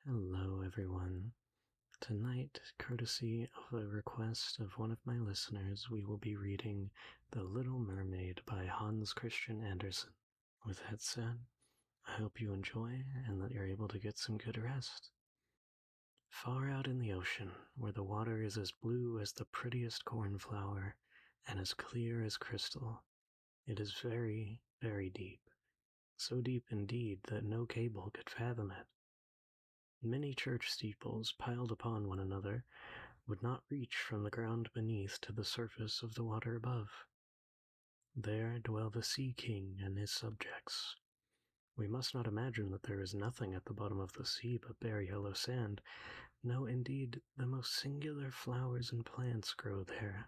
Hello, everyone. Tonight, courtesy of a request of one of my listeners, we will be reading The Little Mermaid by Hans Christian Andersen. With that said, I hope you enjoy and that you're able to get some good rest. Far out in the ocean, where the water is as blue as the prettiest cornflower and as clear as crystal, it is very, very deep. So deep indeed that no cable could fathom it. Many church steeples piled upon one another would not reach from the ground beneath to the surface of the water above. There dwell the Sea King and his subjects. We must not imagine that there is nothing at the bottom of the sea but bare yellow sand. No, indeed, the most singular flowers and plants grow there,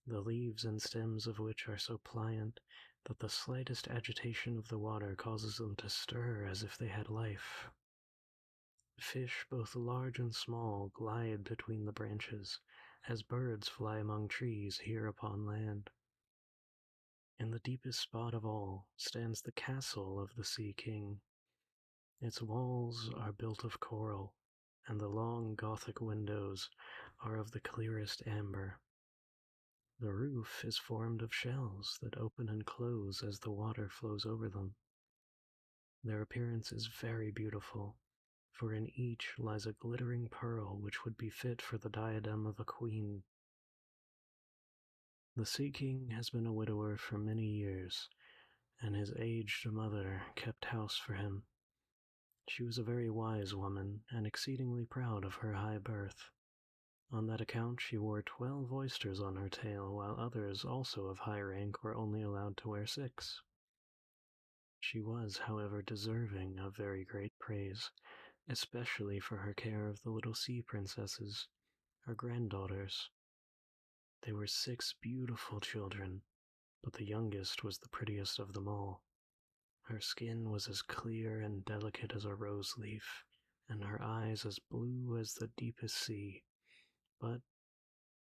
the leaves and stems of which are so pliant that the slightest agitation of the water causes them to stir as if they had life. Fish both large and small glide between the branches, as birds fly among trees here upon land. In the deepest spot of all stands the castle of the Sea King. Its walls are built of coral, and the long Gothic windows are of the clearest amber. The roof is formed of shells that open and close as the water flows over them. Their appearance is very beautiful, for in each lies a glittering pearl which would be fit for the diadem of a queen. The Sea King has been a widower for many years, and his aged mother kept house for him. She was a very wise woman, and exceedingly proud of her high birth. On that account she wore 12 oysters on her tail, while others also of high rank were only allowed to wear 6. She was, however, deserving of very great praise, especially for her care of the little sea princesses, her granddaughters. They were 6 beautiful children, but the youngest was the prettiest of them all. Her skin was as clear and delicate as a rose leaf, and her eyes as blue as the deepest sea. But,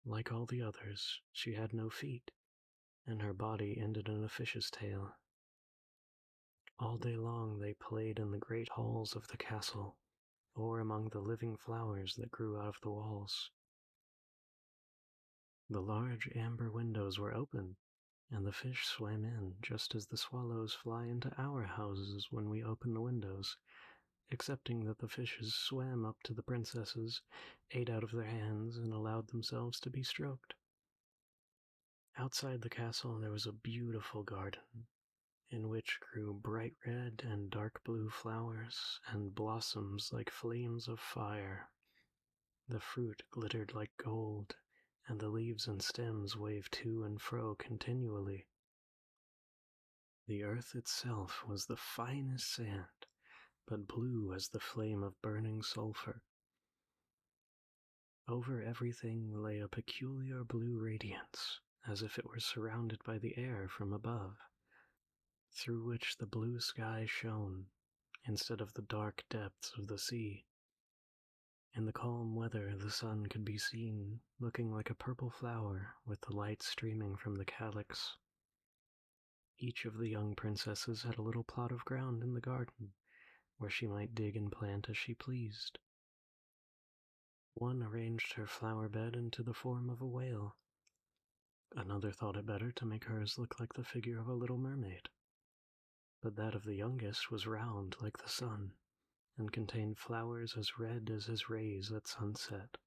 like all the others, she had no feet, and her body ended in a fish's tail. All day long they played in the great halls of the castle, or among the living flowers that grew out of the walls. The large amber windows were open, and the fish swam in just as the swallows fly into our houses when we open the windows, excepting that the fishes swam up to the princesses, ate out of their hands, and allowed themselves to be stroked. Outside the castle there was a beautiful garden, in which grew bright red and dark blue flowers, and blossoms like flames of fire. The fruit glittered like gold, and the leaves and stems waved to and fro continually. The earth itself was the finest sand, but blue as the flame of burning sulphur. Over everything lay a peculiar blue radiance, as if it were surrounded by the air from above, through which the blue sky shone, instead of the dark depths of the sea. In the calm weather the sun could be seen, looking like a purple flower with the light streaming from the calyx. Each of the young princesses had a little plot of ground in the garden, where she might dig and plant as she pleased. One arranged her flower bed into the form of a whale. Another thought it better to make hers look like the figure of a little mermaid. But that of the youngest was round like the sun, and contained flowers as red as his rays at sunset.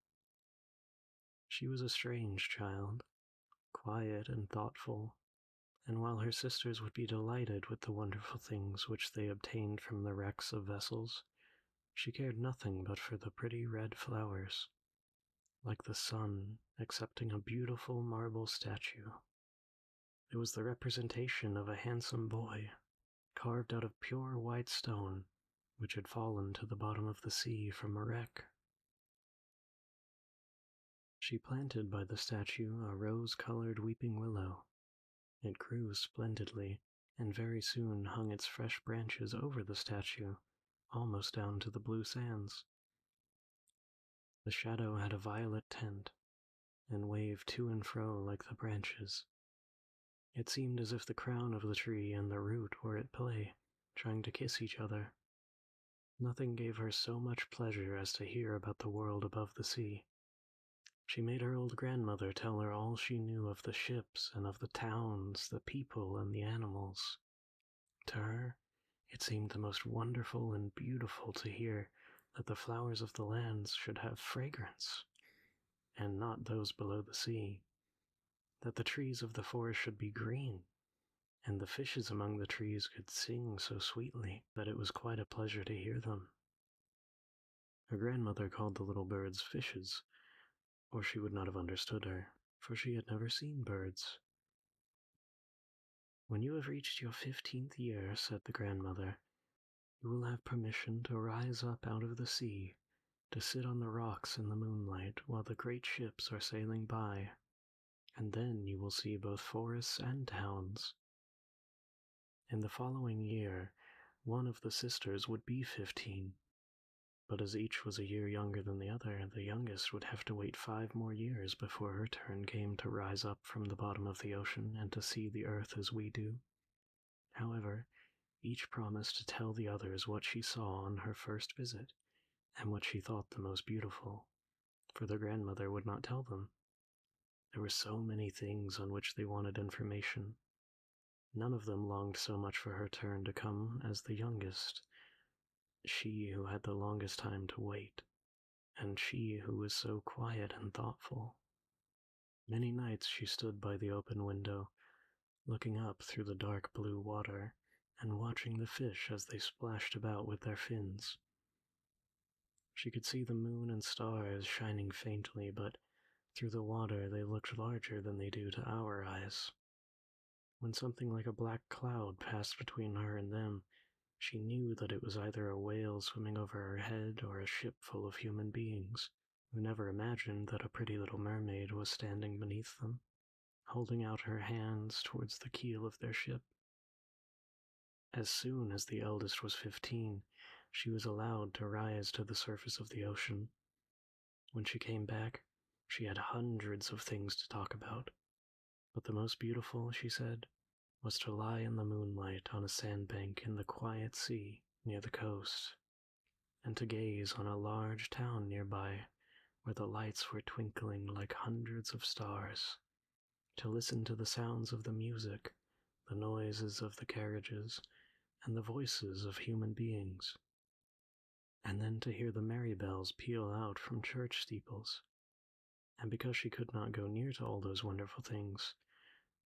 She was a strange child, quiet and thoughtful, and while her sisters would be delighted with the wonderful things which they obtained from the wrecks of vessels, she cared nothing but for the pretty red flowers, like the sun accepting a beautiful marble statue. It was the representation of a handsome boy, carved out of pure white stone, which had fallen to the bottom of the sea from a wreck. She planted by the statue a rose-colored weeping willow. It grew splendidly, and very soon hung its fresh branches over the statue, almost down to the blue sands. The shadow had a violet tint, and waved to and fro like the branches. It seemed as if the crown of the tree and the root were at play, trying to kiss each other. Nothing gave her so much pleasure as to hear about the world above the sea. She made her old grandmother tell her all she knew of the ships and of the towns, the people and the animals. To her, it seemed the most wonderful and beautiful to hear that the flowers of the lands should have fragrance, and not those below the sea, that the trees of the forest should be green, and the fishes among the trees could sing so sweetly that it was quite a pleasure to hear them. Her grandmother called the little birds fishes, or she would not have understood her, for she had never seen birds. "When you have reached your 15th year," said the grandmother, "you will have permission to rise up out of the sea, to sit on the rocks in the moonlight while the great ships are sailing by, and then you will see both forests and towns." In the following year, one of the sisters would be 15, but as each was a year younger than the other, the youngest would have to wait 5 more years before her turn came to rise up from the bottom of the ocean and to see the earth as we do. However, each promised to tell the others what she saw on her first visit, and what she thought the most beautiful, for their grandmother would not tell them. There were so many things on which they wanted information. None of them longed so much for her turn to come as the youngest, she who had the longest time to wait, and she who was so quiet and thoughtful. Many nights she stood by the open window, looking up through the dark blue water, and watching the fish as they splashed about with their fins. She could see the moon and stars shining faintly, but through the water they looked larger than they do to our eyes. When something like a black cloud passed between her and them, she knew that it was either a whale swimming over her head or a ship full of human beings, who never imagined that a pretty little mermaid was standing beneath them, holding out her hands towards the keel of their ship. As soon as the eldest was 15, she was allowed to rise to the surface of the ocean. When she came back, she had hundreds of things to talk about, but the most beautiful, she said, was to lie in the moonlight on a sandbank in the quiet sea near the coast, and to gaze on a large town nearby where the lights were twinkling like hundreds of stars, to listen to the sounds of the music, the noises of the carriages, and the voices of human beings, and then to hear the merry bells peal out from church steeples. And because she could not go near to all those wonderful things,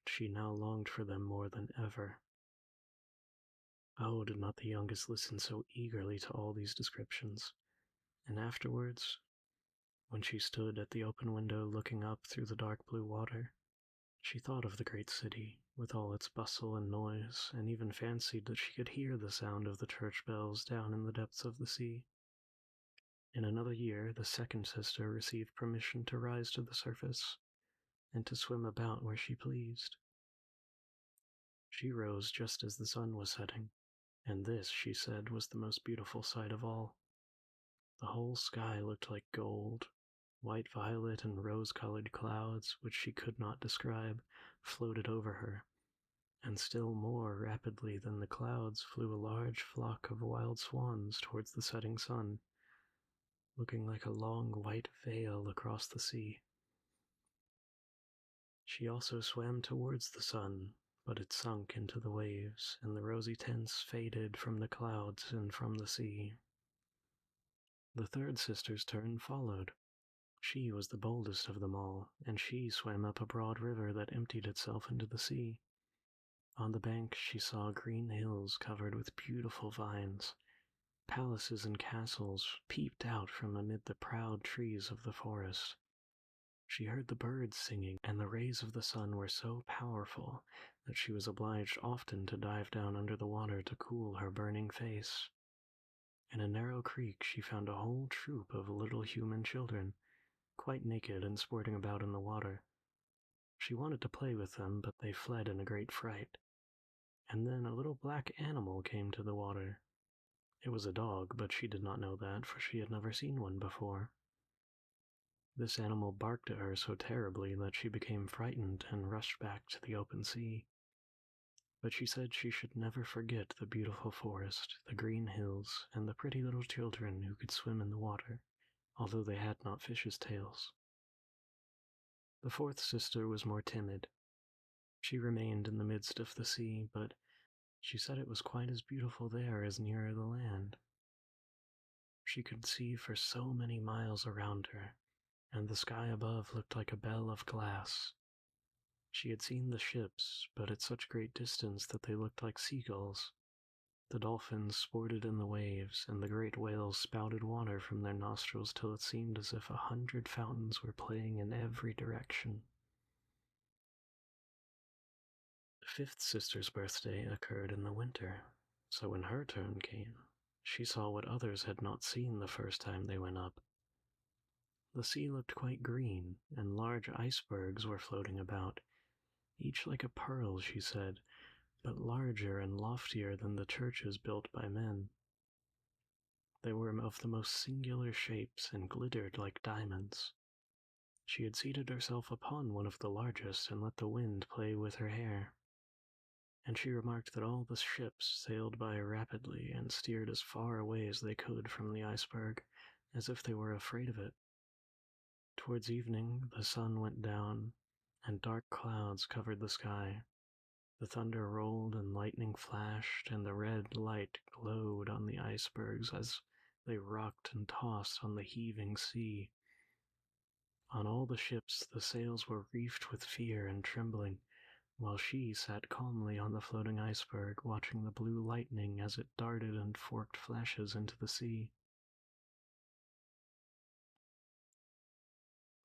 she now longed for them more than ever. Oh, did not the youngest listen so eagerly to all these descriptions? And afterwards, when she stood at the open window looking up through the dark blue water, she thought of the great city, with all its bustle and noise, and even fancied that she could hear the sound of the church bells down in the depths of the sea. In another year, the second sister received permission to rise to the surface, and to swim about where she pleased. She rose just as the sun was setting, and this, she said, was the most beautiful sight of all. The whole sky looked like gold. White, violet, and rose-colored clouds, which she could not describe, floated over her, and still more rapidly than the clouds flew a large flock of wild swans towards the setting sun, looking like a long white veil across the sea. She also swam towards the sun, but it sunk into the waves, and the rosy tints faded from the clouds and from the sea. The third sister's turn followed. She was the boldest of them all, and she swam up a broad river that emptied itself into the sea. On the bank she saw green hills covered with beautiful vines. Palaces and castles peeped out from amid the proud trees of the forest. She heard the birds singing, and the rays of the sun were so powerful that she was obliged often to dive down under the water to cool her burning face. In a narrow creek she found a whole troop of little human children, quite naked and sporting about in the water. She wanted to play with them, but they fled in a great fright. And then a little black animal came to the water. It was a dog, but she did not know that, for she had never seen one before. This animal barked at her so terribly that she became frightened and rushed back to the open sea. but she said she should never forget the beautiful forest, the green hills, and the pretty little children who could swim in the water, although they had not fishes' tails. The fourth sister was more timid. She remained in the midst of the sea, but she said it was quite as beautiful there as nearer the land. She could see for so many miles around her, and the sky above looked like a bell of glass. She had seen the ships, but at such great distance that they looked like seagulls. The dolphins sported in the waves, and the great whales spouted water from their nostrils till it seemed as if 100 fountains were playing in every direction. The fifth sister's birthday occurred in the winter, so when her turn came, she saw what others had not seen the first time they went up. The sea looked quite green, and large icebergs were floating about, each like a pearl, she said, but larger and loftier than the churches built by men. They were of the most singular shapes and glittered like diamonds. She had seated herself upon one of the largest and let the wind play with her hair. And she remarked that all the ships sailed by rapidly and steered as far away as they could from the iceberg, as if they were afraid of it. Towards evening, the sun went down, and dark clouds covered the sky. The thunder rolled and lightning flashed, and the red light glowed on the icebergs as they rocked and tossed on the heaving sea. On all the ships the sails were reefed with fear and trembling, while she sat calmly on the floating iceberg, watching the blue lightning as it darted in forked flashes into the sea.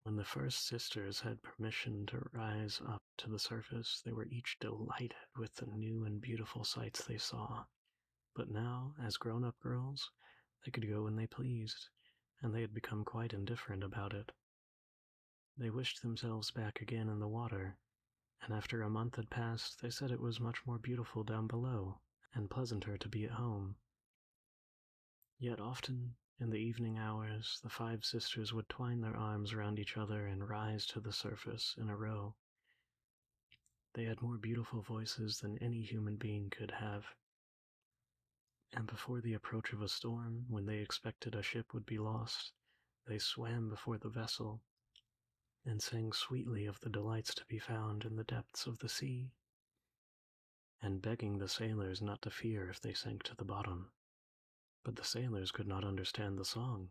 When the first sisters had permission to rise up to the surface, they were each delighted with the new and beautiful sights they saw. But now, as grown-up girls, they could go when they pleased, and they had become quite indifferent about it. They wished themselves back again in the water, and after a month had passed, they said it was much more beautiful down below, and pleasanter to be at home. Yet often, in the evening hours, the five sisters would twine their arms round each other and rise to the surface in a row. They had more beautiful voices than any human being could have, and before the approach of a storm, when they expected a ship would be lost, they swam before the vessel and sang sweetly of the delights to be found in the depths of the sea, and begging the sailors not to fear if they sank to the bottom. But the sailors could not understand the song.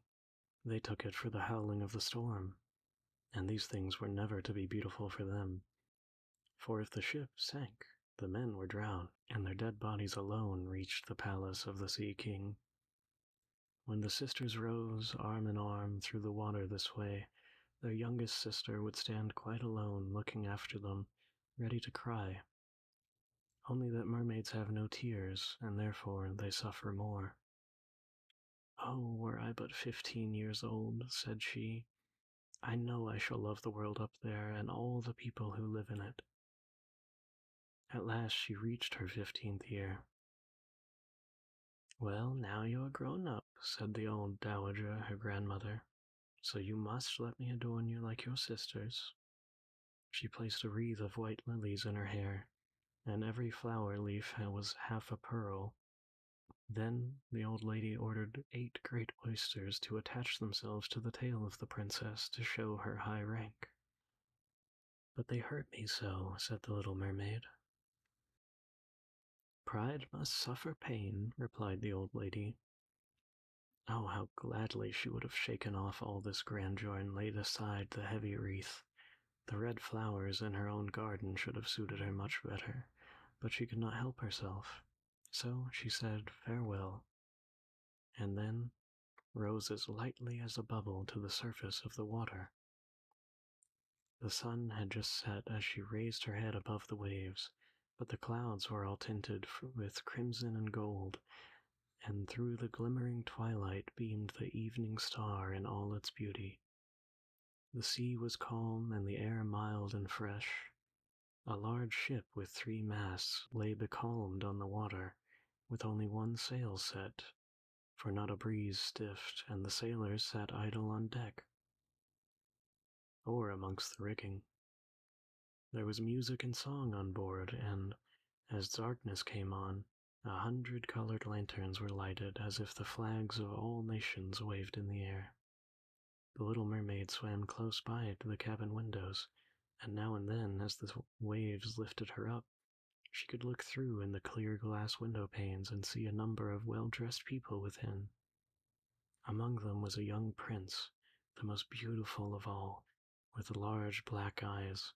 They took it for the howling of the storm, and these things were never to be beautiful for them. For if the ship sank, the men were drowned, and their dead bodies alone reached the palace of the Sea King. When the sisters rose arm in arm through the water this way, their youngest sister would stand quite alone looking after them, ready to cry. Only that mermaids have no tears, and therefore they suffer more. "Oh, were I but 15 years old," said she, "I know I shall love the world up there and all the people who live in it." At last she reached her 15th year. "Well, now you are grown up," said the old dowager, her grandmother, "so you must let me adorn you like your sisters." She placed a wreath of white lilies in her hair, and every flower leaf was half a pearl. Then the old lady ordered 8 great oysters to attach themselves to the tail of the princess to show her high rank. "But they hurt me so," said the little mermaid. "Pride must suffer pain," replied the old lady. Oh, how gladly she would have shaken off all this grandeur and laid aside the heavy wreath. The red flowers in her own garden should have suited her much better, but she could not help herself. So she said farewell, and then rose as lightly as a bubble to the surface of the water. The sun had just set as she raised her head above the waves, but the clouds were all tinted with crimson and gold, and through the glimmering twilight beamed the evening star in all its beauty. The sea was calm and the air mild and fresh. A large ship with 3 masts lay becalmed on the water, with only one sail set, for not a breeze stiffed, and the sailors sat idle on deck, or amongst the rigging. There was music and song on board, and As darkness came on, 100 colored lanterns were lighted as if the flags of all nations waved in the air. The little mermaid swam close by to the cabin windows, and now and then, as the waves lifted her up, she could look through in the clear glass window panes and see a number of well-dressed people within. Among them was a young prince, the most beautiful of all, with large black eyes.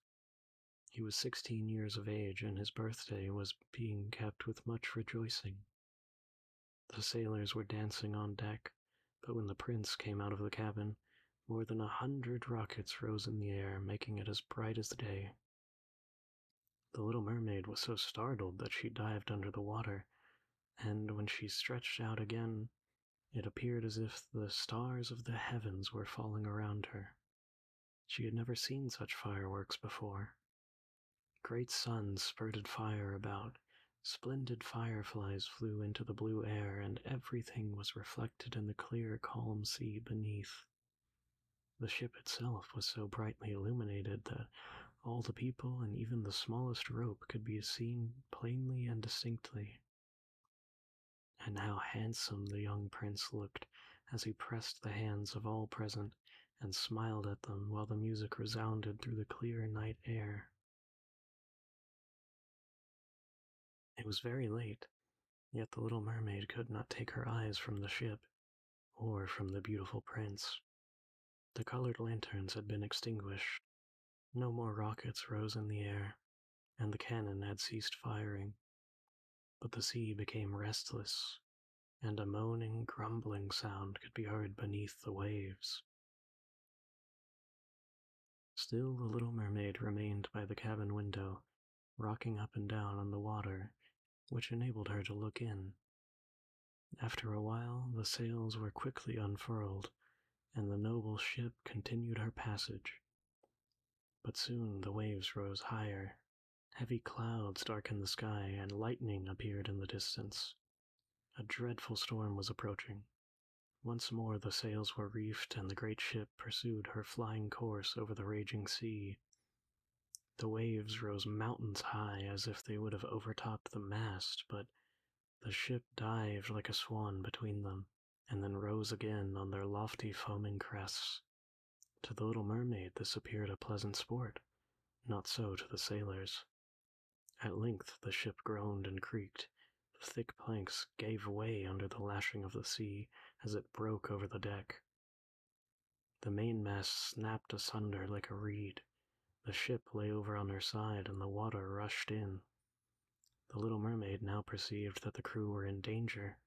He was 16 years of age, and his birthday was being kept with much rejoicing. The sailors were dancing on deck, but when the prince came out of the cabin, more than 100 rockets rose in the air, making it as bright as day. The little mermaid was so startled that she dived under the water, and when she stretched out again, it appeared as if the stars of the heavens were falling around her. She had never seen such fireworks before. Great suns spurted fire about, splendid fireflies flew into the blue air, and everything was reflected in the clear, calm sea beneath. The ship itself was so brightly illuminated that all the people and even the smallest rope could be seen plainly and distinctly. And how handsome the young prince looked as he pressed the hands of all present and smiled at them while the music resounded through the clear night air. It was very late, yet the little mermaid could not take her eyes from the ship, or from the beautiful prince. The colored lanterns had been extinguished, no more rockets rose in the air, and the cannon had ceased firing. But the sea became restless, and a moaning, grumbling sound could be heard beneath the waves. Still the little mermaid remained by the cabin window, rocking up and down on the water, which enabled her to look in. After a while, the sails were quickly unfurled, and the noble ship continued her passage. But soon the waves rose higher. Heavy clouds darkened the sky, and lightning appeared in the distance. A dreadful storm was approaching. Once more the sails were reefed, and the great ship pursued her flying course over the raging sea. The waves rose mountains high as if they would have overtopped the mast, but the ship dived like a swan between them, and then rose again on their lofty foaming crests. To the little mermaid this appeared a pleasant sport, not so to the sailors. At length the ship groaned and creaked. The thick planks gave way under the lashing of the sea as it broke over the deck. The mainmast snapped asunder like a reed. The ship lay over on her side, and the water rushed in. The little mermaid now perceived that the crew were in danger.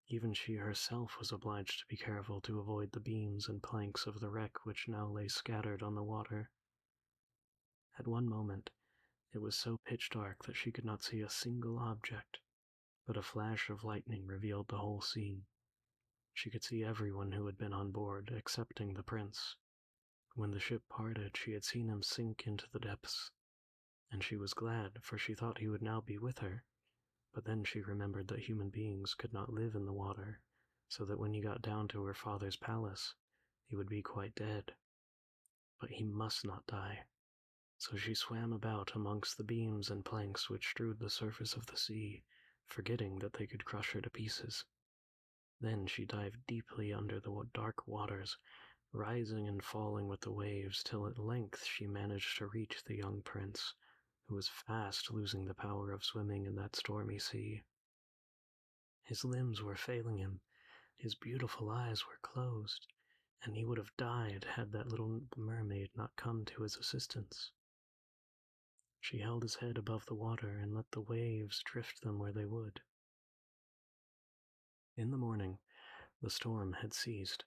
Even she herself was obliged to be careful to avoid the beams and planks of the wreck which now lay scattered on the water. At one moment, it was so pitch dark that she could not see a single object, but a flash of lightning revealed the whole scene. She could see everyone who had been on board, excepting the prince. When the ship parted, she had seen him sink into the depths, and she was glad, for she thought he would now be with her. But then she remembered that human beings could not live in the water, so that when he got down to her father's palace, he would be quite dead. But he must not die. So she swam about amongst the beams and planks which strewed the surface of the sea, forgetting that they could crush her to pieces. Then she dived deeply under the dark waters, rising and falling with the waves, till at length she managed to reach the young prince, who was fast losing the power of swimming in that stormy sea. His limbs were failing him, his beautiful eyes were closed, and he would have died had that little mermaid not come to his assistance. She held his head above the water and let the waves drift them where they would. In the morning, the storm had ceased,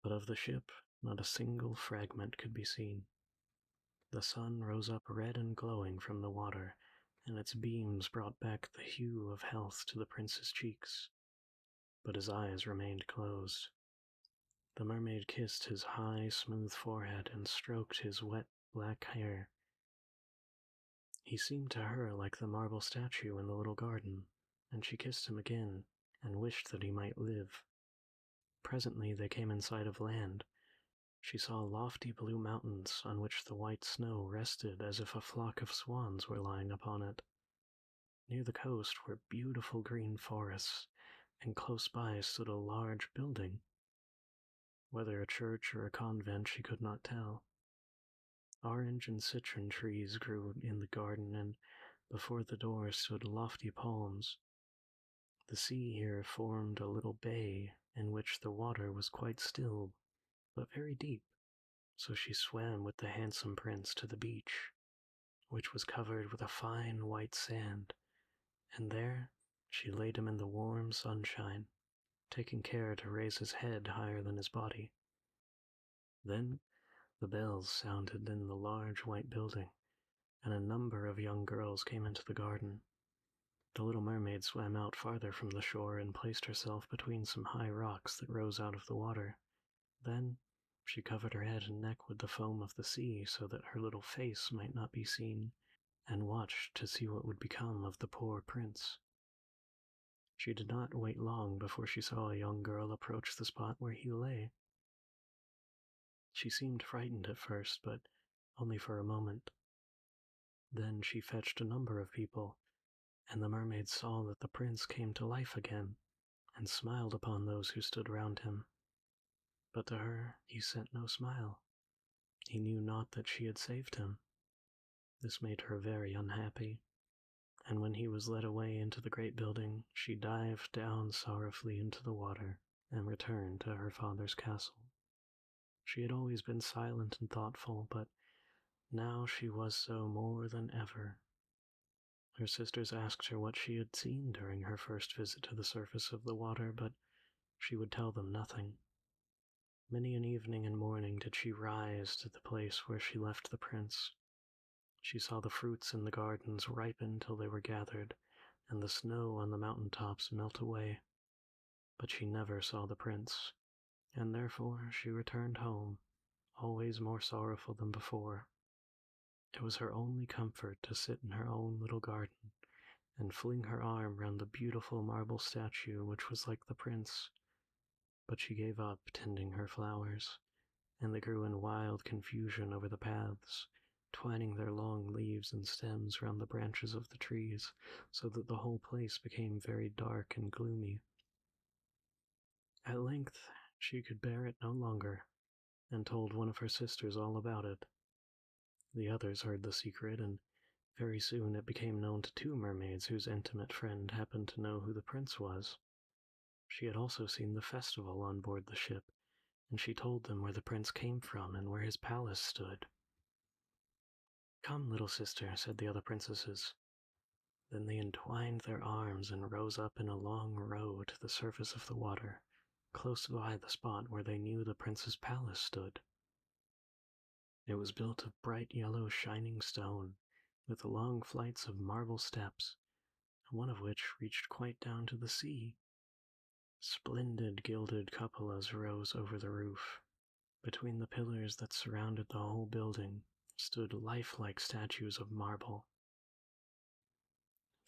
but of the ship not a single fragment could be seen. The sun rose up red and glowing from the water, and its beams brought back the hue of health to the prince's cheeks, but his eyes remained closed. The mermaid kissed his high, smooth forehead and stroked his wet, black hair. He seemed to her like the marble statue in the little garden, and she kissed him again and wished that he might live. Presently they came in sight of land. She saw lofty blue mountains on which the white snow rested as if a flock of swans were lying upon it. Near the coast were beautiful green forests, and close by stood a large building. Whether a church or a convent she could not tell. Orange and citron trees grew in the garden, and before the door stood lofty palms. The sea here formed a little bay in which the water was quite still, but very deep, so she swam with the handsome prince to the beach, which was covered with a fine white sand, and there she laid him in the warm sunshine, taking care to raise his head higher than his body. Then the bells sounded in the large white building, and a number of young girls came into the garden. The little mermaid swam out farther from the shore and placed herself between some high rocks that rose out of the water. Then she covered her head and neck with the foam of the sea so that her little face might not be seen, and watched to see what would become of the poor prince. She did not wait long before she saw a young girl approach the spot where he lay. She seemed frightened at first, but only for a moment. Then she fetched a number of people, and the mermaid saw that the prince came to life again, and smiled upon those who stood round him. But to her he sent no smile. He knew not that she had saved him. This made her very unhappy, and when he was led away into the great building, she dived down sorrowfully into the water and returned to her father's castle. She had always been silent and thoughtful, but now she was so more than ever. Her sisters asked her what she had seen during her first visit to the surface of the water, but she would tell them nothing. Many an evening and morning did she rise to the place where she left the prince. She saw the fruits in the gardens ripen till they were gathered, and the snow on the mountain tops melt away. But she never saw the prince, and therefore she returned home, always more sorrowful than before. It was her only comfort to sit in her own little garden and fling her arm round the beautiful marble statue which was like the prince. But she gave up tending her flowers, and they grew in wild confusion over the paths, twining their long leaves and stems round the branches of the trees, so that the whole place became very dark and gloomy. At length she could bear it no longer, and told one of her sisters all about it. The others heard the secret, and very soon it became known to two mermaids whose intimate friend happened to know who the prince was. She had also seen the festival on board the ship, and she told them where the prince came from and where his palace stood. "Come, little sister," said the other princesses. Then they entwined their arms and rose up in a long row to the surface of the water, close by the spot where they knew the prince's palace stood. It was built of bright yellow shining stone, with long flights of marble steps, one of which reached quite down to the sea. Splendid gilded cupolas rose over the roof. Between the pillars that surrounded the whole building stood lifelike statues of marble.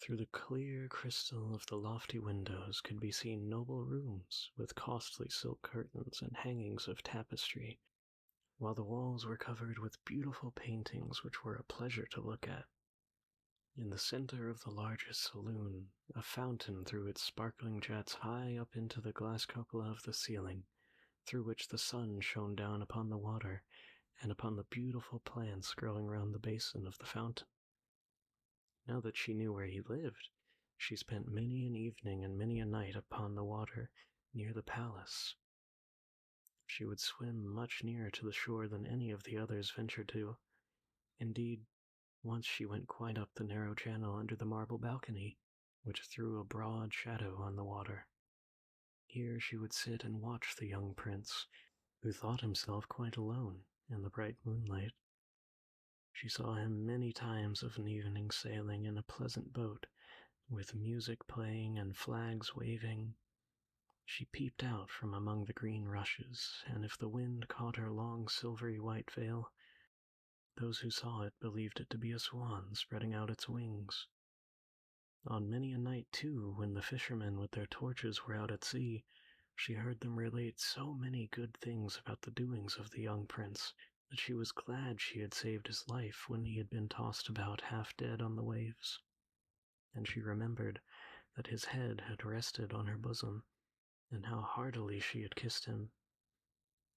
Through the clear crystal of the lofty windows could be seen noble rooms with costly silk curtains and hangings of tapestry, while the walls were covered with beautiful paintings which were a pleasure to look at. In the center of the largest saloon, a fountain threw its sparkling jets high up into the glass cupola of the ceiling, through which the sun shone down upon the water and upon the beautiful plants growing round the basin of the fountain. Now that she knew where he lived, she spent many an evening and many a night upon the water near the palace. She would swim much nearer to the shore than any of the others ventured to. Indeed, once she went quite up the narrow channel under the marble balcony, which threw a broad shadow on the water. Here she would sit and watch the young prince, who thought himself quite alone in the bright moonlight. She saw him many times of an evening sailing in a pleasant boat, with music playing and flags waving. She peeped out from among the green rushes, and if the wind caught her long silvery white veil, those who saw it believed it to be a swan spreading out its wings. On many a night, too, when the fishermen with their torches were out at sea, she heard them relate so many good things about the doings of the young prince that she was glad she had saved his life when he had been tossed about half dead on the waves. and she remembered that his head had rested on her bosom, and how heartily she had kissed him.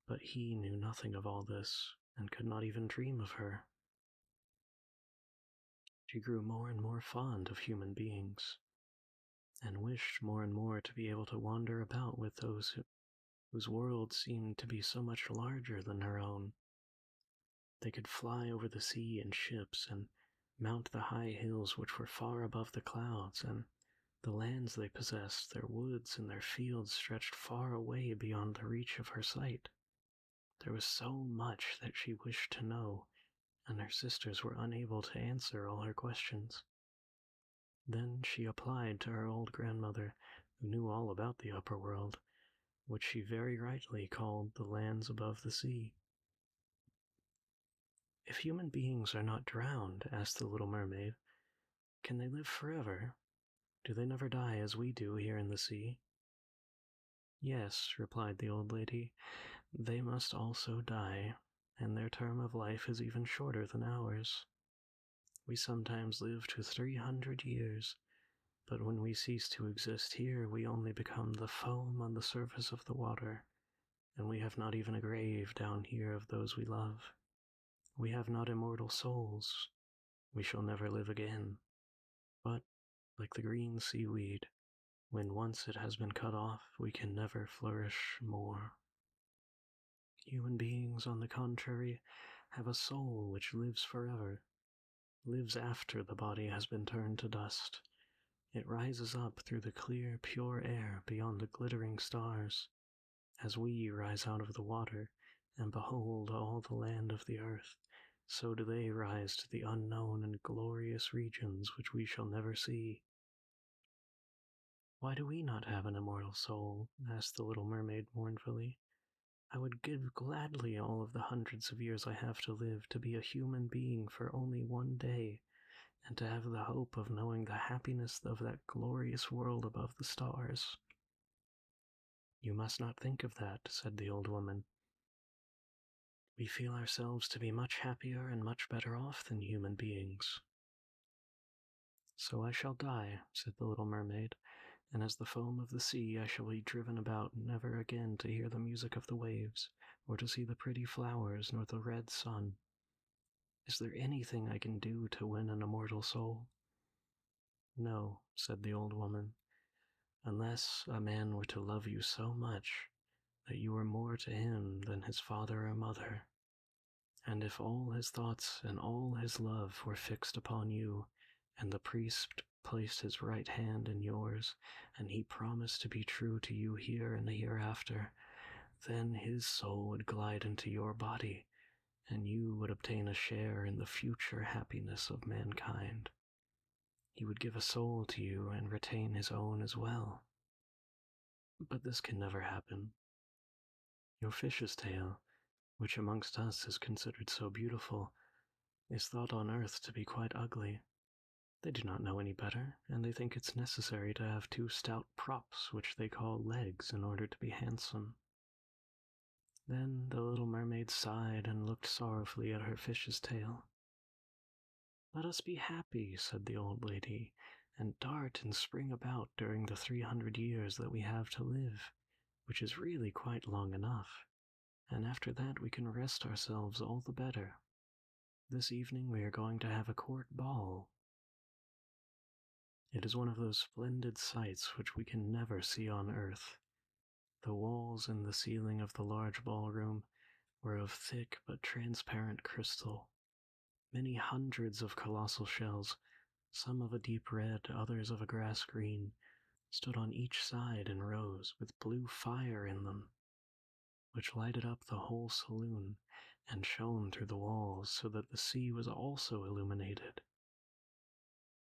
But he knew nothing of all this, and could not even dream of her. She grew more and more fond of human beings, and wished more and more to be able to wander about with those whose world seemed to be so much larger than her own. They could fly over the sea in ships and mount the high hills which were far above the clouds, and the lands they possessed, their woods and their fields, stretched far away beyond the reach of her sight. There was so much that she wished to know, and her sisters were unable to answer all her questions. Then she applied to her old grandmother, who knew all about the upper world, which she very rightly called the lands above the sea. "If human beings are not drowned," asked the little mermaid, "can they live forever? Do they never die as we do here in the sea?" "Yes," replied the old lady, "they must also die, and their term of life is even shorter than ours. We sometimes live to 300 years, but when we cease to exist here, we only become the foam on the surface of the water, and we have not even a grave down here of those we love. We have not immortal souls. We shall never live again. But, like the green seaweed, when once it has been cut off, we can never flourish more. Human beings, on the contrary, have a soul which lives forever, lives after the body has been turned to dust. It rises up through the clear, pure air beyond the glittering stars, as we rise out of the water and behold all the land of the earth. So do they rise to the unknown and glorious regions which we shall never see." "Why do we not have an immortal soul?" asked the little mermaid mournfully. "I would give gladly all of the hundreds of years I have to live to be a human being for only one day, and to have the hope of knowing the happiness of that glorious world above the stars." "You must not think of that," said the old woman. "We feel ourselves to be much happier and much better off than human beings." "So I shall die," said the little mermaid, "and as the foam of the sea I shall be driven about, never again to hear the music of the waves, or to see the pretty flowers, nor the red sun. Is there anything I can do to win an immortal soul?" "No," said the old woman, "unless a man were to love you so much that you were more to him than his father or mother, and if all his thoughts and all his love were fixed upon you, and the priest placed his right hand in yours, and he promised to be true to you here and hereafter, then his soul would glide into your body, and you would obtain a share in the future happiness of mankind. He would give a soul to you and retain his own as well. But this can never happen. Your fish's tail, which amongst us is considered so beautiful, is thought on earth to be quite ugly. They do not know any better, and they think it's necessary to have two stout props which they call legs in order to be handsome." Then the little mermaid sighed and looked sorrowfully at her fish's tail. "Let us be happy," said the old lady, "and dart and spring about during the 300 years that we have to live, which is really quite long enough, and after that we can rest ourselves all the better. This evening we are going to have a court ball. It is one of those splendid sights which we can never see on earth. The walls and the ceiling of the large ballroom were of thick but transparent crystal. Many hundreds of colossal shells, some of a deep red, others of a grass green, stood on each side in rows with blue fire in them, which lighted up the whole saloon and shone through the walls so that the sea was also illuminated.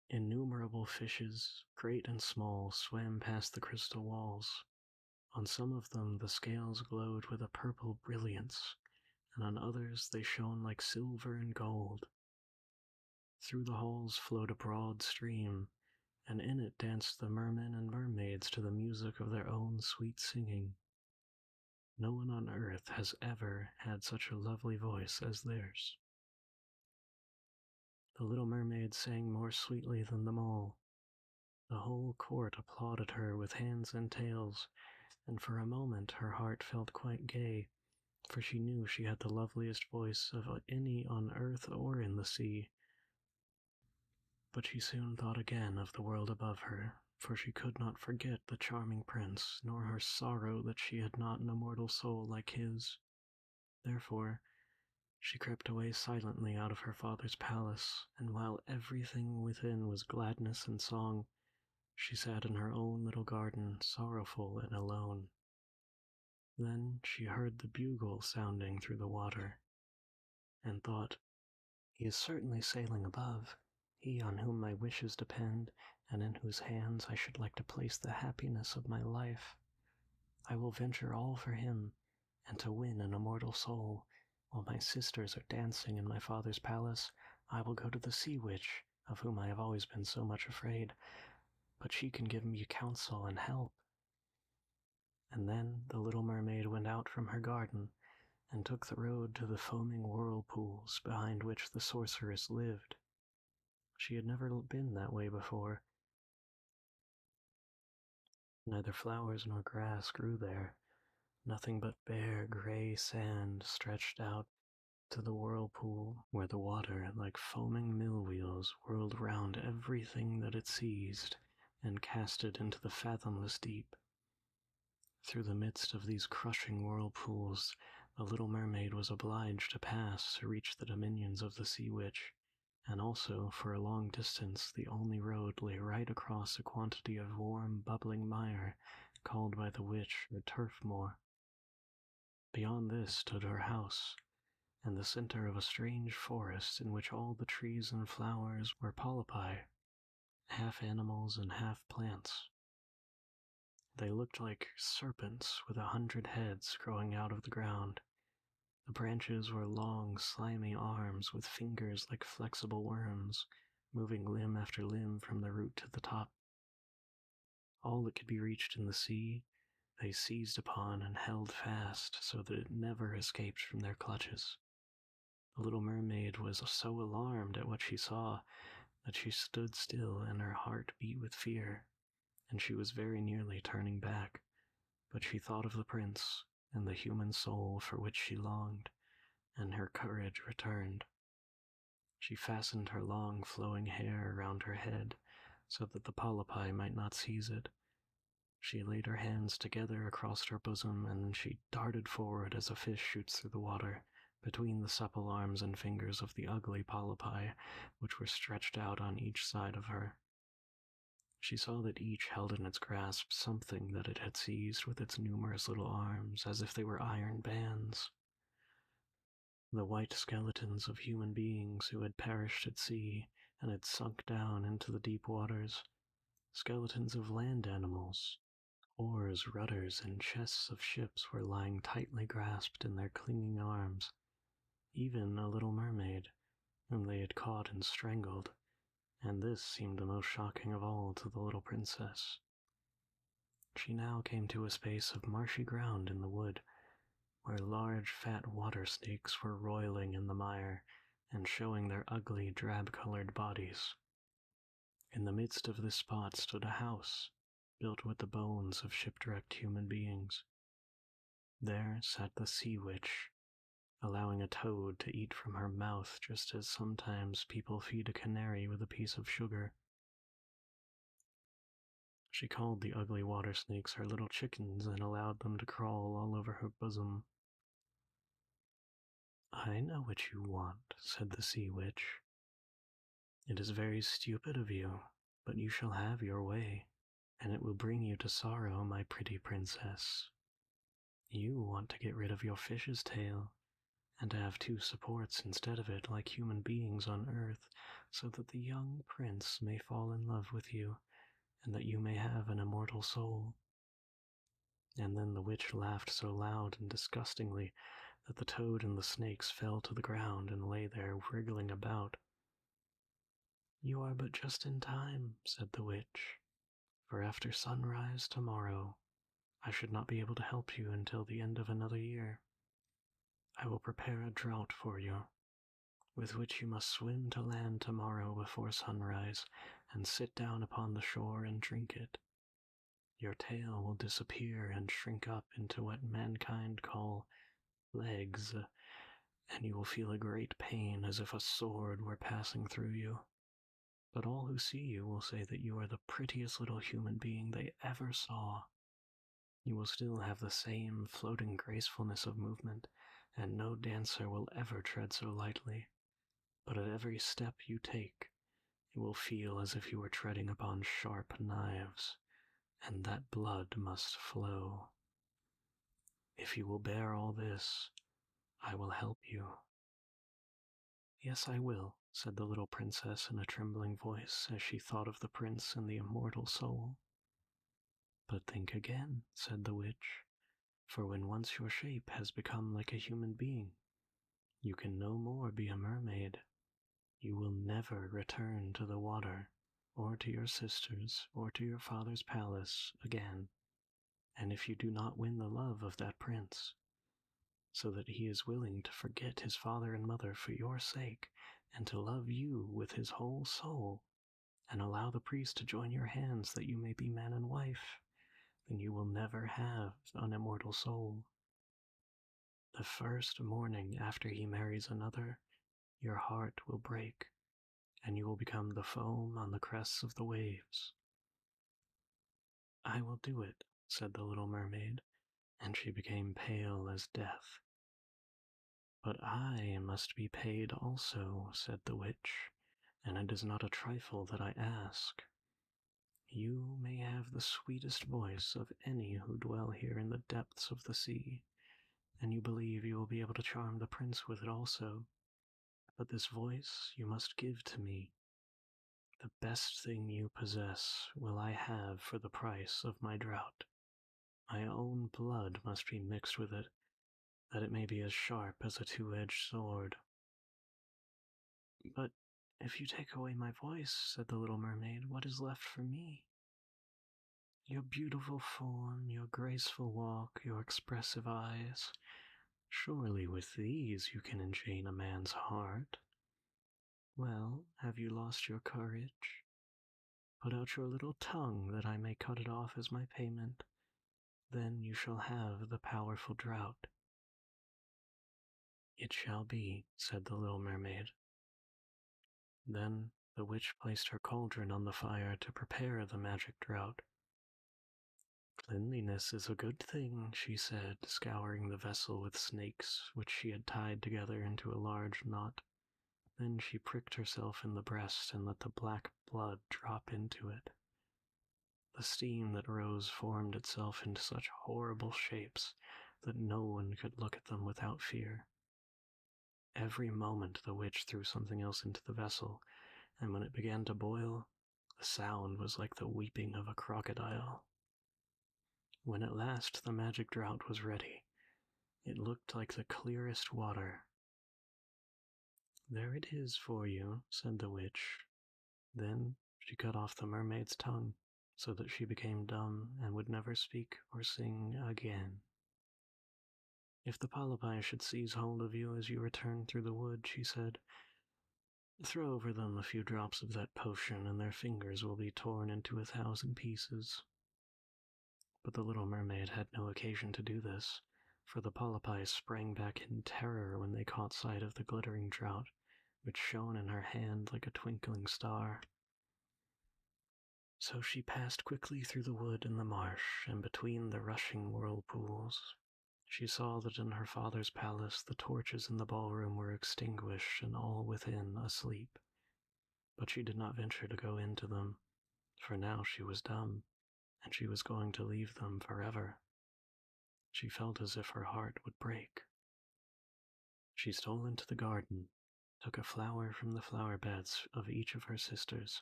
Innumerable fishes, great and small, swam past the crystal walls. On some of them the scales glowed with a purple brilliance, and on others they shone like silver and gold. Through the halls flowed a broad stream, and in it danced the mermen and mermaids to the music of their own sweet singing. No one on earth has ever had such a lovely voice as theirs." The little mermaid sang more sweetly than them all, The whole court applauded her with hands and tails, and for a moment her heart felt quite gay, for she knew she had the loveliest voice of any on earth or in the sea. But she soon thought again of the world above her, for she could not forget the charming prince, nor her sorrow that she had not an immortal soul like his. Therefore, she crept away silently out of her father's palace, and while everything within was gladness and song, she sat in her own little garden, sorrowful and alone. Then she heard the bugle sounding through the water, and thought, "He is certainly sailing above, he on whom my wishes depend, and in whose hands I should like to place the happiness of my life. I will venture all for him, and to win an immortal soul, while my sisters are dancing in my father's palace, I will go to the sea witch, of whom I have always been so much afraid, but she can give me counsel and help." And then the little mermaid went out from her garden, and took the road to the foaming whirlpools behind which the sorceress lived. She had never been that way before. Neither flowers nor grass grew there, nothing but bare gray sand stretched out to the whirlpool, where the water, like foaming mill wheels, whirled round everything that it seized, and cast it into the fathomless deep. Through the midst of these crushing whirlpools, the little mermaid was obliged to pass to reach the dominions of the sea witch, and also, for a long distance, the only road lay right across a quantity of warm, bubbling mire, called by the witch her turf moor. Beyond this stood her house, and the center of a strange forest in which all the trees and flowers were polypi, half animals and half plants. They looked like serpents with 100 heads growing out of the ground. The branches were long, slimy arms with fingers like flexible worms, moving limb after limb from the root to the top. All that could be reached in the sea, they seized upon and held fast so that it never escaped from their clutches. The little mermaid was so alarmed at what she saw that she stood still and her heart beat with fear, and she was very nearly turning back, but she thought of the prince and the human soul for which she longed, and her courage returned. She fastened her long flowing hair around her head so that the polypi might not seize it. She laid her hands together across her bosom, and then she darted forward as a fish shoots through the water, between the supple arms and fingers of the ugly polypi, which were stretched out on each side of her. She saw that each held in its grasp something that it had seized with its numerous little arms, as if they were iron bands. The white skeletons of human beings who had perished at sea and had sunk down into the deep waters, skeletons of land animals, oars, rudders, and chests of ships were lying tightly grasped in their clinging arms. Even a little mermaid, whom they had caught and strangled, and this seemed the most shocking of all to the little princess. She now came to a space of marshy ground in the wood, where large fat water snakes were roiling in the mire and showing their ugly drab-colored bodies. In the midst of this spot stood a house, built with the bones of shipwrecked human beings. There sat the sea witch, allowing a toad to eat from her mouth just as sometimes people feed a canary with a piece of sugar. She called the ugly water snakes her little chickens and allowed them to crawl all over her bosom. "I know what you want," said the sea witch. "It is very stupid of you, but you shall have your way, and it will bring you to sorrow, my pretty princess. You want to get rid of your fish's tail, and to have two supports instead of it like human beings on earth, so that the young prince may fall in love with you, and that you may have an immortal soul." And then the witch laughed so loud and disgustingly that the toad and the snakes fell to the ground and lay there wriggling about. "You are but just in time," said the witch, "for after sunrise tomorrow I should not be able to help you until the end of another year. I will prepare a draught for you. with which you must swim to land tomorrow before sunrise and sit down upon the shore and drink it. Your tail will disappear and shrink up into what mankind call legs, and you will feel a great pain as if a sword were passing through you. But all who see you will say that you are the prettiest little human being they ever saw. You will still have the same floating gracefulness of movement, and no dancer will ever tread so lightly. But at every step you take, you will feel as if you were treading upon sharp knives, and that blood must flow. If you will bear all this, I will help you." "Yes, I will," said the little princess in a trembling voice as she thought of the prince and the immortal soul. "But think again," said the witch, "for when once your shape has become like a human being, you can no more be a mermaid. You will never return to the water, or to your sisters, or to your father's palace again. And if you do not win the love of that prince, so that he is willing to forget his father and mother for your sake, and to love you with his whole soul, and allow the priest to join your hands that you may be man and wife, then you will never have an immortal soul. The first morning after he marries another, your heart will break, and you will become the foam on the crests of the waves." "I will do it," said the little mermaid, and she became pale as death. "But I must be paid also," said the witch, "and it is not a trifle that I ask. You may have the sweetest voice of any who dwell here in the depths of the sea, and you believe you will be able to charm the prince with it also. But this voice you must give to me. The best thing you possess will I have for the price of my drought. My own blood must be mixed with it, that it may be as sharp as a two-edged sword." "But if you take away my voice," said the little mermaid, "what is left for me?" "Your beautiful form, your graceful walk, your expressive eyes. Surely with these you can enchain a man's heart. Well, have you lost your courage? Put out your little tongue that I may cut it off as my payment. Then you shall have the powerful draught." "It shall be," said the little mermaid. Then the witch placed her cauldron on the fire to prepare the magic draught. "Cleanliness is a good thing," she said, scouring the vessel with snakes which she had tied together into a large knot. Then she pricked herself in the breast and let the black blood drop into it. The steam that rose formed itself into such horrible shapes that no one could look at them without fear. Every moment the witch threw something else into the vessel, and when it began to boil, the sound was like the weeping of a crocodile. When at last the magic draught was ready, it looked like the clearest water. "There it is for you," said the witch. Then she cut off the mermaid's tongue, so that she became dumb and would never speak or sing again. "If the polypi should seize hold of you as you return through the wood," she said, "throw over them a few drops of that potion, and their fingers will be torn into 1,000 pieces." But the little mermaid had no occasion to do this, for the polypi sprang back in terror when they caught sight of the glittering draught, which shone in her hand like a twinkling star. So she passed quickly through the wood and the marsh, and between the rushing whirlpools. She saw that in her father's palace the torches in the ballroom were extinguished and all within asleep. But she did not venture to go into them, for now she was dumb, and she was going to leave them forever. She felt as if her heart would break. She stole into the garden, took a flower from the flower beds of each of her sisters,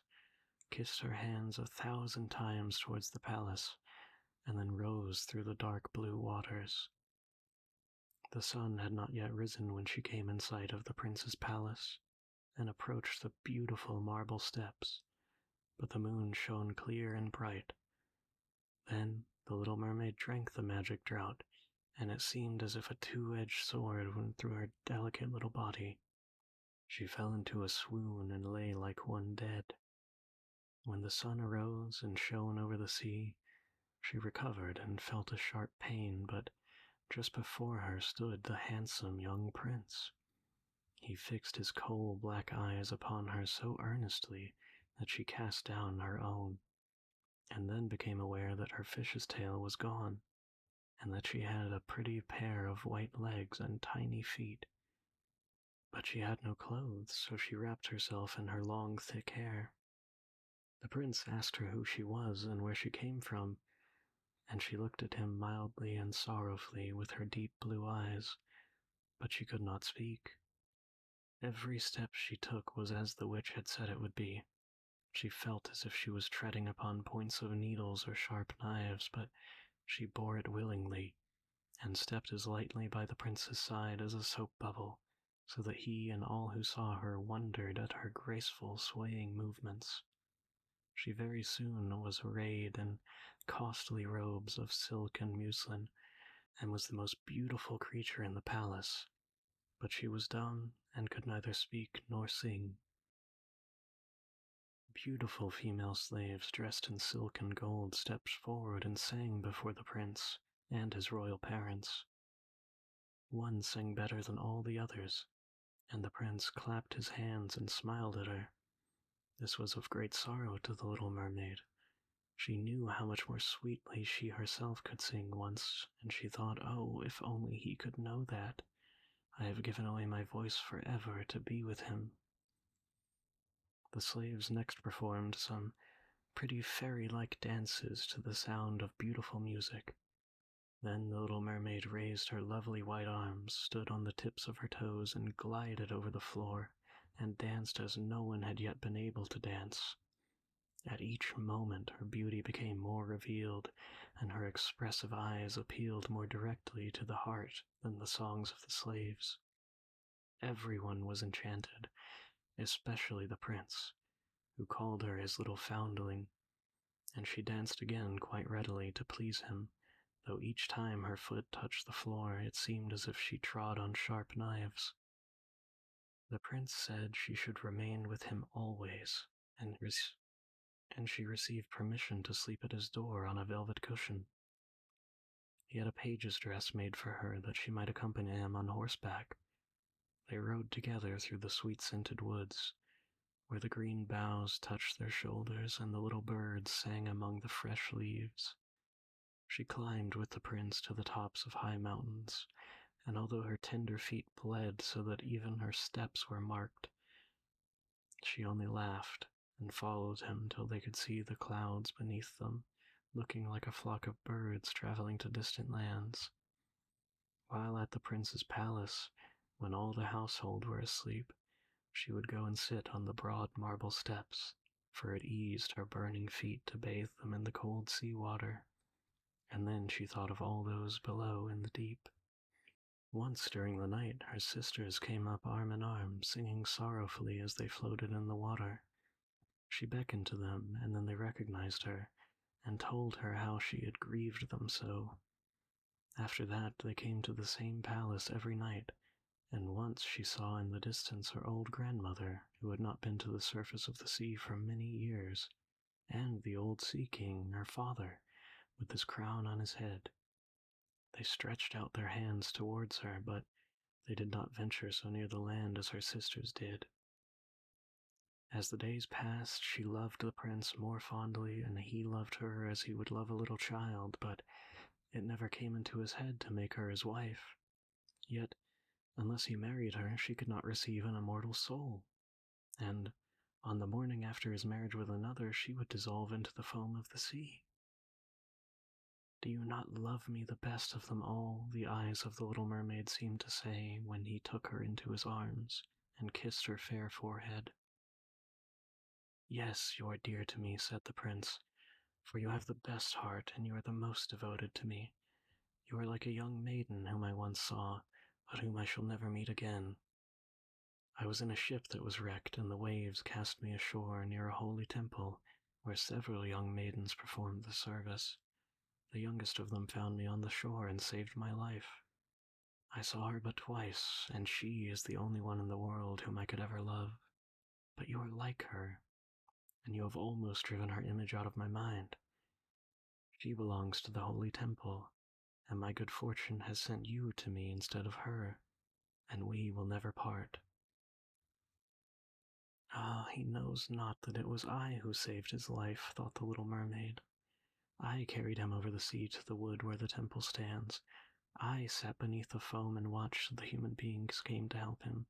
kissed her hands 1,000 times towards the palace, and then rose through the dark blue waters. The sun had not yet risen when she came in sight of the prince's palace and approached the beautiful marble steps, but the moon shone clear and bright. Then the little mermaid drank the magic draught, and it seemed as if a two-edged sword went through her delicate little body. She fell into a swoon and lay like one dead. When the sun arose and shone over the sea, she recovered and felt a sharp pain, but just before her stood the handsome young prince. He fixed his coal-black eyes upon her so earnestly that she cast down her own, and then became aware that her fish's tail was gone, and that she had a pretty pair of white legs and tiny feet. But she had no clothes, so she wrapped herself in her long, thick hair. The prince asked her who she was and where she came from, and she looked at him mildly and sorrowfully with her deep blue eyes, but she could not speak. Every step she took was as the witch had said it would be. She felt as if she was treading upon points of needles or sharp knives, but she bore it willingly, and stepped as lightly by the prince's side as a soap bubble, so that he and all who saw her wondered at her graceful, swaying movements. She very soon was arrayed in costly robes of silk and muslin, and was the most beautiful creature in the palace, but she was dumb and could neither speak nor sing. Beautiful female slaves dressed in silk and gold stepped forward and sang before the prince and his royal parents. One sang better than all the others, and the prince clapped his hands and smiled at her. This was of great sorrow to the little mermaid. She knew how much more sweetly she herself could sing once, and she thought, oh, if only he could know that. I have given away my voice forever to be with him. The slaves next performed some pretty fairy-like dances to the sound of beautiful music. Then the little mermaid raised her lovely white arms, stood on the tips of her toes, and glided over the floor, and danced as no one had yet been able to dance. At each moment her beauty became more revealed, and her expressive eyes appealed more directly to the heart than the songs of the slaves. Everyone was enchanted, especially the prince, who called her his little foundling, and she danced again quite readily to please him, though each time her foot touched the floor it seemed as if she trod on sharp knives. The prince said she should remain with him always, and she received permission to sleep at his door on a velvet cushion. He had a page's dress made for her that she might accompany him on horseback. They rode together through the sweet-scented woods, where the green boughs touched their shoulders and the little birds sang among the fresh leaves. She climbed with the prince to the tops of high mountains, and although her tender feet bled so that even her steps were marked, she only laughed and followed him till they could see the clouds beneath them, looking like a flock of birds traveling to distant lands. While at the prince's palace, when all the household were asleep, she would go and sit on the broad marble steps, for it eased her burning feet to bathe them in the cold sea water. And then she thought of all those below in the deep. Once during the night her sisters came up arm in arm, singing sorrowfully as they floated in the water. She beckoned to them, and then they recognized her, and told her how she had grieved them so. After that they came to the same palace every night, and once she saw in the distance her old grandmother, who had not been to the surface of the sea for many years, and the old sea king, her father, with his crown on his head. They stretched out their hands towards her, but they did not venture so near the land as her sisters did. As the days passed, she loved the prince more fondly, and he loved her as he would love a little child, but it never came into his head to make her his wife. Yet, unless he married her, she could not receive an immortal soul, and on the morning after his marriage with another, she would dissolve into the foam of the sea. "Do you not love me the best of them all?" the eyes of the little mermaid seemed to say when he took her into his arms and kissed her fair forehead. "Yes, you are dear to me," said the prince, "for you have the best heart and you are the most devoted to me. You are like a young maiden whom I once saw, but whom I shall never meet again. I was in a ship that was wrecked, and the waves cast me ashore near a holy temple where several young maidens performed the service. The youngest of them found me on the shore and saved my life. I saw her but twice, and she is the only one in the world whom I could ever love. But you are like her, and you have almost driven her image out of my mind. She belongs to the holy temple, and my good fortune has sent you to me instead of her, and we will never part. Ah, he knows not that it was I who saved his life, thought the little mermaid. I carried him over the sea to the wood where the temple stands. I sat beneath the foam and watched the human beings came to help him.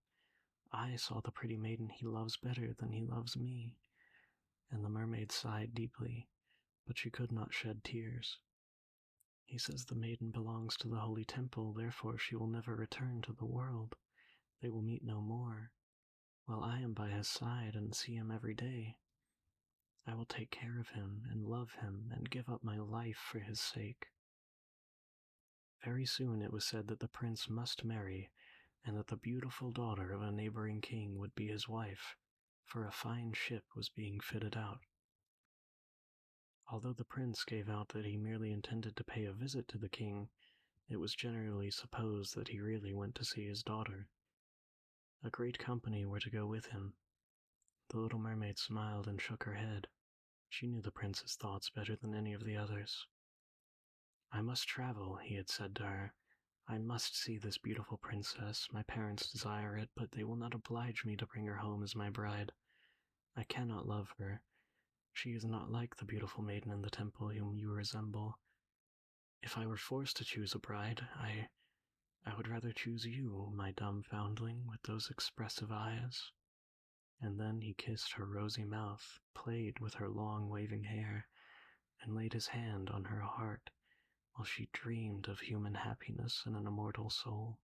I saw the pretty maiden he loves better than he loves me. And the mermaid sighed deeply, but she could not shed tears. He says the maiden belongs to the holy temple, therefore she will never return to the world. They will meet no more, while I am by his side and see him every day. I will take care of him and love him and give up my life for his sake. Very soon it was said that the prince must marry, and that the beautiful daughter of a neighboring king would be his wife, for a fine ship was being fitted out. Although the prince gave out that he merely intended to pay a visit to the king, it was generally supposed that he really went to see his daughter. A great company were to go with him. The little mermaid smiled and shook her head. She knew the prince's thoughts better than any of the others. I must travel, he had said to her. I must see this beautiful princess. My parents desire it, but they will not oblige me to bring her home as my bride. I cannot love her. She is not like the beautiful maiden in the temple whom you resemble. If I were forced to choose a bride, I would rather choose you, my dumb foundling with those expressive eyes. And then he kissed her rosy mouth, played with her long waving hair, and laid his hand on her heart, while she dreamed of human happiness and an immortal soul.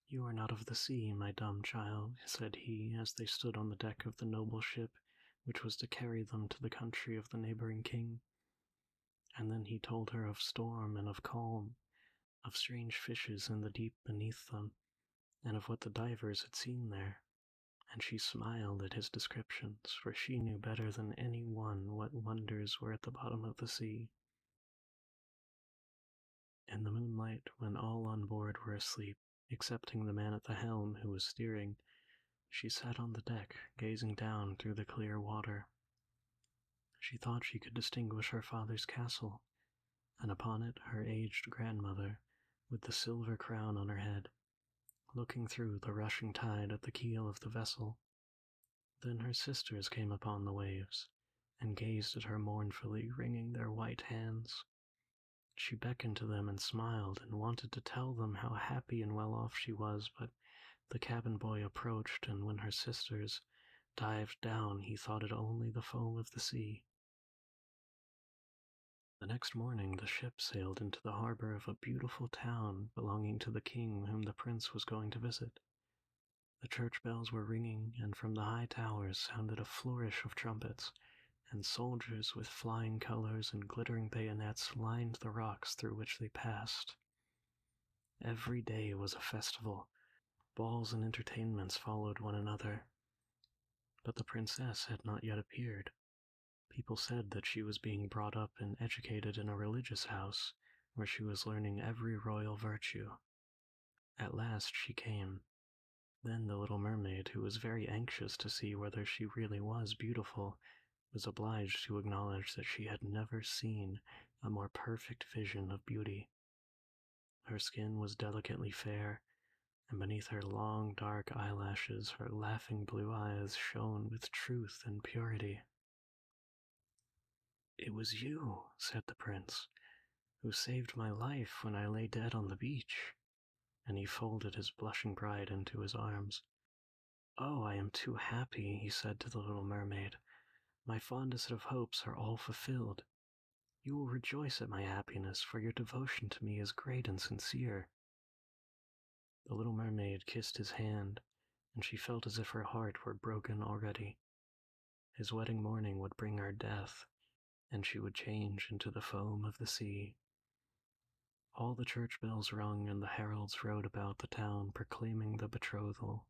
You are not of the sea, my dumb child, said he, as they stood on the deck of the noble ship which was to carry them to the country of the neighboring king. And then he told her of storm and of calm, of strange fishes in the deep beneath them, and of what the divers had seen there. And she smiled at his descriptions, for she knew better than any one what wonders were at the bottom of the sea. In the moonlight, when all on board were asleep, excepting the man at the helm who was steering, she sat on the deck, gazing down through the clear water. She thought she could distinguish her father's castle, and upon it her aged grandmother, with the silver crown on her head, looking through the rushing tide at the keel of the vessel. Then her sisters came upon the waves, and gazed at her mournfully, wringing their white hands. She beckoned to them and smiled, and wanted to tell them how happy and well off she was, but the cabin boy approached, and when her sisters dived down, he thought it only the foam of the sea. The next morning the ship sailed into the harbor of a beautiful town belonging to the king whom the prince was going to visit. The church bells were ringing, and from the high towers sounded a flourish of trumpets, and soldiers with flying colors and glittering bayonets lined the rocks through which they passed. Every day was a festival. Balls and entertainments followed one another. But the princess had not yet appeared. People said that she was being brought up and educated in a religious house, where she was learning every royal virtue. At last she came. Then the little mermaid, who was very anxious to see whether she really was beautiful, was obliged to acknowledge that she had never seen a more perfect vision of beauty. Her skin was delicately fair, and beneath her long dark eyelashes her laughing blue eyes shone with truth and purity. "It was you," said the prince, "who saved my life when I lay dead on the beach," and he folded his blushing bride into his arms. "Oh, I am too happy," he said to the little mermaid. "My fondest of hopes are all fulfilled. You will rejoice at my happiness, for your devotion to me is great and sincere." The little mermaid kissed his hand, and she felt as if her heart were broken already. His wedding morning would bring her death, and she would change into the foam of the sea. All the church bells rung, and the heralds rode about the town proclaiming the betrothal.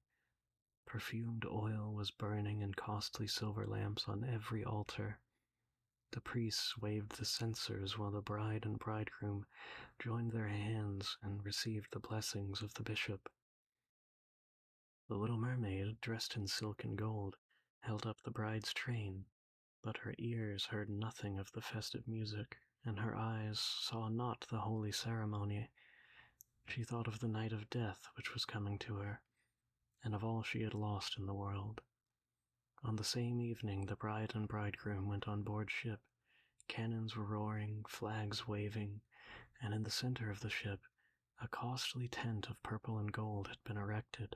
Perfumed oil was burning in costly silver lamps on every altar. The priests waved the censers while the bride and bridegroom joined their hands and received the blessings of the bishop. The little mermaid, dressed in silk and gold, held up the bride's train, but her ears heard nothing of the festive music, and her eyes saw not the holy ceremony. She thought of the night of death which was coming to her, and of all she had lost in the world. On the same evening the bride and bridegroom went on board ship. Cannons were roaring, flags waving, and in the center of the ship a costly tent of purple and gold had been erected.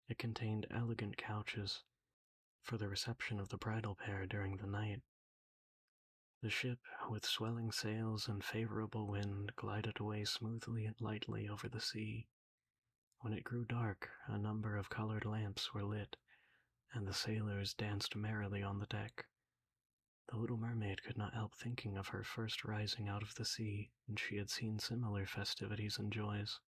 It contained elegant couches for the reception of the bridal pair during the night. The ship, with swelling sails and favorable wind, glided away smoothly and lightly over the sea. When it grew dark, a number of colored lamps were lit, and the sailors danced merrily on the deck. The little mermaid could not help thinking of her first rising out of the sea, and she had seen similar festivities and joys.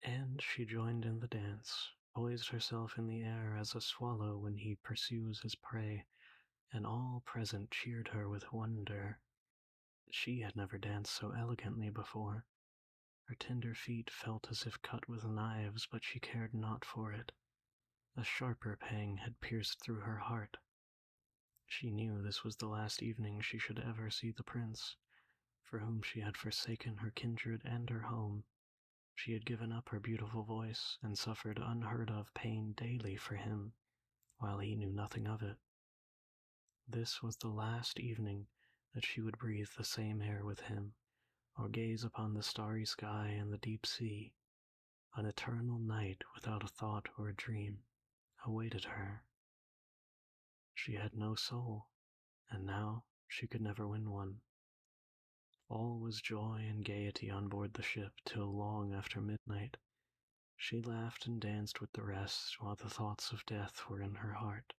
And she joined in the dance, poised herself in the air as a swallow when he pursues his prey, and all present cheered her with wonder. She had never danced so elegantly before. Her tender feet felt as if cut with knives, but she cared not for it. A sharper pang had pierced through her heart. She knew this was the last evening she should ever see the prince, for whom she had forsaken her kindred and her home. She had given up her beautiful voice and suffered unheard of pain daily for him, while he knew nothing of it. This was the last evening that she would breathe the same air with him, or gaze upon the starry sky and the deep sea. An eternal night without a thought or a dream awaited her. She had no soul, and now she could never win one. All was joy and gaiety on board the ship till long after midnight. She laughed and danced with the rest while the thoughts of death were in her heart.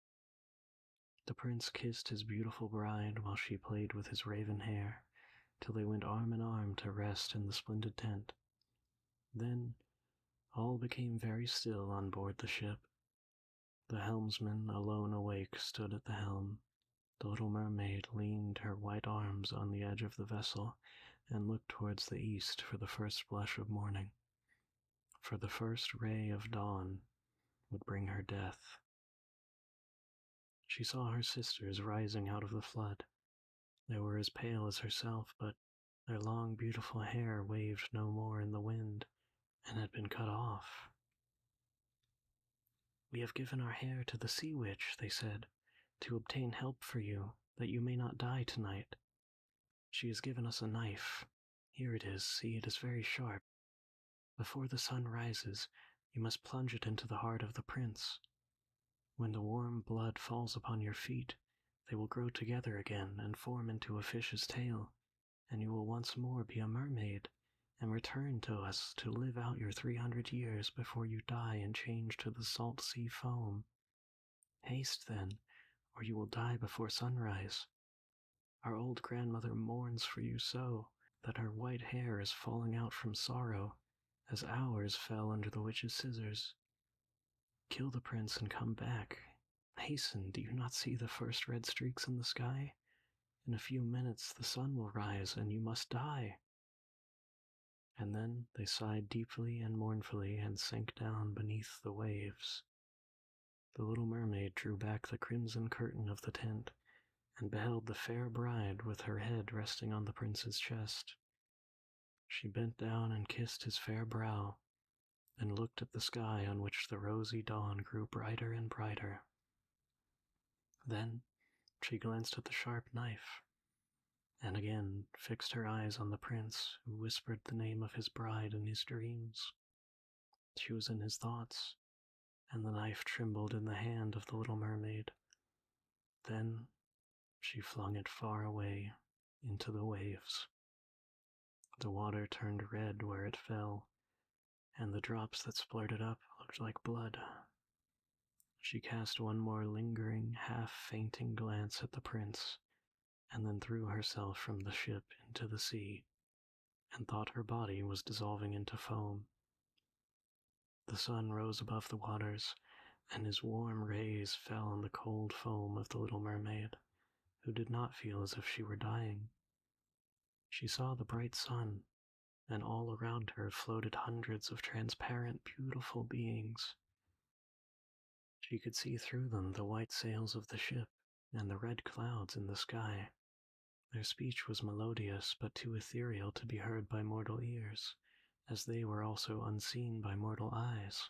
The prince kissed his beautiful bride while she played with his raven hair, till they went arm in arm to rest in the splendid tent. Then all became very still on board the ship. The helmsman, alone awake, stood at the helm. The little mermaid leaned her white arms on the edge of the vessel and looked towards the east for the first blush of morning. For the first ray of dawn would bring her death. She saw her sisters rising out of the flood. They were as pale as herself, but their long, beautiful hair waved no more in the wind and had been cut off. "We have given our hair to the sea witch," they said, "to obtain help for you, that you may not die tonight. She has given us a knife. Here it is, see, it is very sharp. Before the sun rises, you must plunge it into the heart of the prince. When the warm blood falls upon your feet, they will grow together again and form into a fish's tail, and you will once more be a mermaid, and return to us to live out your 300 years before you die and change to the salt sea foam. Haste then, or you will die before sunrise. Our old grandmother mourns for you so that her white hair is falling out from sorrow, as ours fell under the witch's scissors. Kill the prince and come back. Hasten, do you not see the first red streaks in the sky? In a few minutes the sun will rise, and you must die." And then they sighed deeply and mournfully and sank down beneath the waves. The little mermaid drew back the crimson curtain of the tent and beheld the fair bride with her head resting on the prince's chest. She bent down and kissed his fair brow, and looked at the sky on which the rosy dawn grew brighter and brighter. Then she glanced at the sharp knife, and again fixed her eyes on the prince, who whispered the name of his bride in his dreams. She was in his thoughts, and the knife trembled in the hand of the little mermaid. Then she flung it far away into the waves. The water turned red where it fell, and the drops that splurted up looked like blood. She cast one more lingering, half-fainting glance at the prince, and then threw herself from the ship into the sea, and thought her body was dissolving into foam. The sun rose above the waters, and his warm rays fell on the cold foam of the little mermaid, who did not feel as if she were dying. She saw the bright sun, and all around her floated hundreds of transparent, beautiful beings. She could see through them the white sails of the ship and the red clouds in the sky. Their speech was melodious but too ethereal to be heard by mortal ears, as they were also unseen by mortal eyes.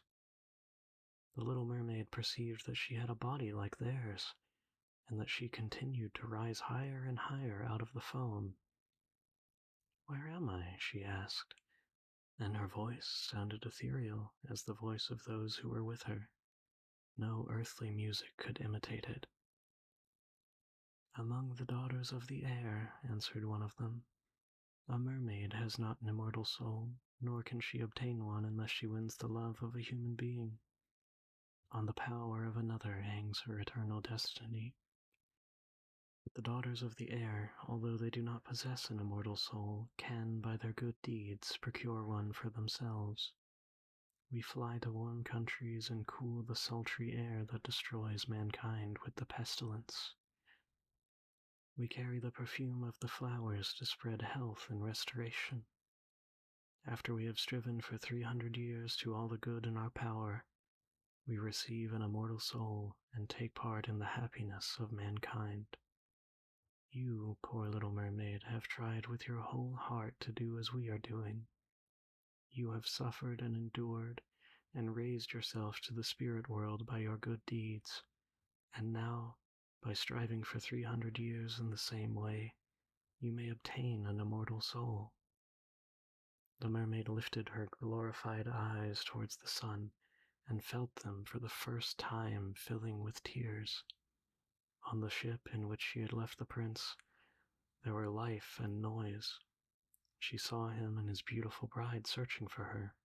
The little mermaid perceived that she had a body like theirs, and that she continued to rise higher and higher out of the foam. "Where am I?" she asked, and her voice sounded ethereal as the voice of those who were with her. No earthly music could imitate it. "Among the daughters of the air," answered one of them. "A mermaid has not an immortal soul, nor can she obtain one unless she wins the love of a human being. On the power of another hangs her eternal destiny. But the daughters of the air, although they do not possess an immortal soul, can, by their good deeds, procure one for themselves. We fly to warm countries and cool the sultry air that destroys mankind with the pestilence. We carry the perfume of the flowers to spread health and restoration. After we have striven for 300 years to all the good in our power, we receive an immortal soul and take part in the happiness of mankind. You, poor little mermaid, have tried with your whole heart to do as we are doing. You have suffered and endured and raised yourself to the spirit world by your good deeds, and now, by striving for 300 years in the same way, you may obtain an immortal soul." The mermaid lifted her glorified eyes towards the sun and felt them for the first time filling with tears. On the ship in which she had left the prince, there were life and noise. She saw him and his beautiful bride searching for her.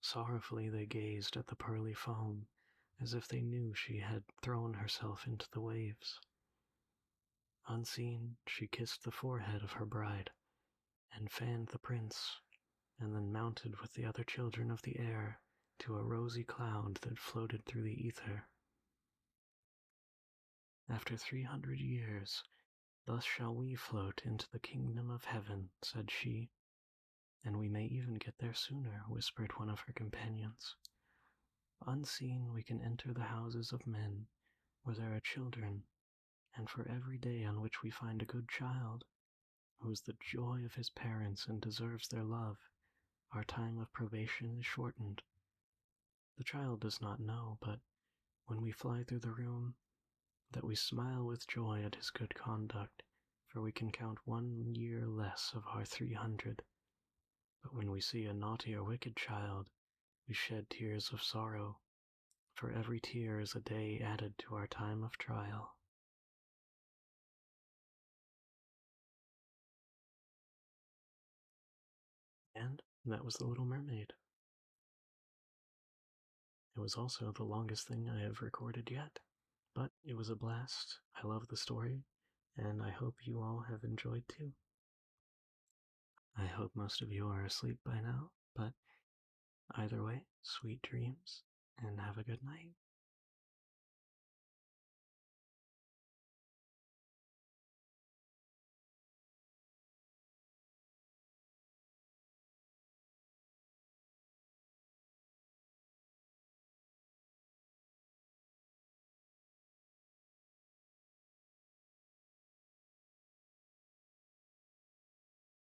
Sorrowfully they gazed at the pearly foam, as if they knew she had thrown herself into the waves. Unseen, she kissed the forehead of her bride, and fanned the prince, and then mounted with the other children of the air to a rosy cloud that floated through the ether. "After 300 years, thus shall we float into the kingdom of heaven," said she. "And we may even get there sooner," whispered one of her companions. "Unseen, we can enter the houses of men, where there are children, and for every day on which we find a good child, who is the joy of his parents and deserves their love, our time of probation is shortened. The child does not know, but when we fly through the room, that we smile with joy at his good conduct, for we can count 1 year less of our 300. But when we see a naughty or wicked child, we shed tears of sorrow, for every tear is a day added to our time of trial." And that was The Little Mermaid. It was also the longest thing I have recorded yet, but it was a blast. I love the story, and I hope you all have enjoyed too. I hope most of you are asleep by now, but either way, sweet dreams, and have a good night.